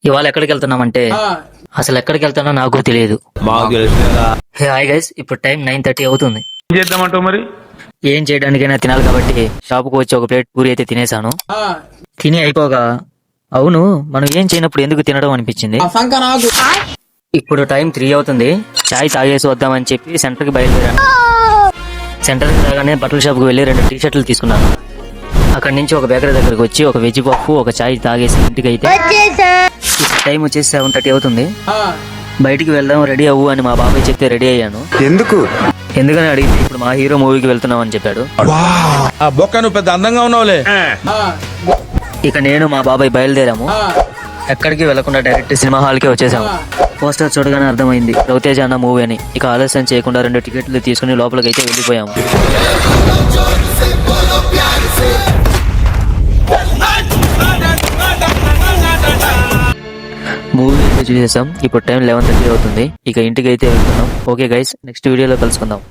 ఇవాళ ఎక్కడికి వెళ్తున్నామంటే అసలు ఎక్కడికి వెళ్తానో నాకు తెలియదు. హే హాయ్ గైస్, ఇప్పుడు టైం 9:30 అవుతుంది. ఏం చేద్దామంటావు మరి? ఏం చేయడానికైనా తినాలి కాబట్టి షాపుకు వచ్చి ఒక ప్లేట్ పూరి అయితే తినేసాను. తిని అయిపోగా అవును మనం ఏం చేయనప్పుడు ఎందుకు తినడం అనిపించింది. ఇప్పుడు టైం 3 అవుతుంది. చాయ్ తాగేసి వద్దామని చెప్పి సెంటర్కి బయలుదేరాను. సెంటర్కి రాగానే బట్టల షాప్కి వెళ్ళి 2 టీ షర్ట్లు తీసుకున్నాను. అక్కడి నుంచి ఒక బేకరీ దగ్గరకు వచ్చి ఒక వెజ్ పప్పు ఒక చాయ్ తాగేసి ఇంటికి అయితే టైం వచ్చేసి 7:30 అవుతుంది. బయటికి వెళ్దాం రెడీ అవ్వు అని మా బాబాయ్ చెప్తే రెడీ అయ్యాను. ఎందుకని అడిగితే ఇప్పుడు మా హీరో మూవీకి వెళ్తున్నాం అని చెప్పాడు. నువ్వు పెద్ద అందంగా ఉన్నావులే. ఇక నేను మా బాబాయ్ బయలుదేరాము. ఎక్కడికి వెళ్లకుండా డైరెక్ట్ సినిమా హాల్కే వచ్చేసాము. పోస్టర్ చూడగానే అర్థమైంది రవితేజ అన్న మూవీ అని. ఇక ఆలస్యం చేయకుండా 2 టికెట్లు తీసుకుని లోపలికి అయితే వెళ్ళిపోయాము. మూవీ అయితే చూసేసాం. ఇప్పుడు టైం 11:30 అవుతుంది. ఇక ఇంటికి అయితే వెళ్తున్నాం. ఓకే గైస్, నెక్స్ట్ వీడియోలో కలుసుకుందాం.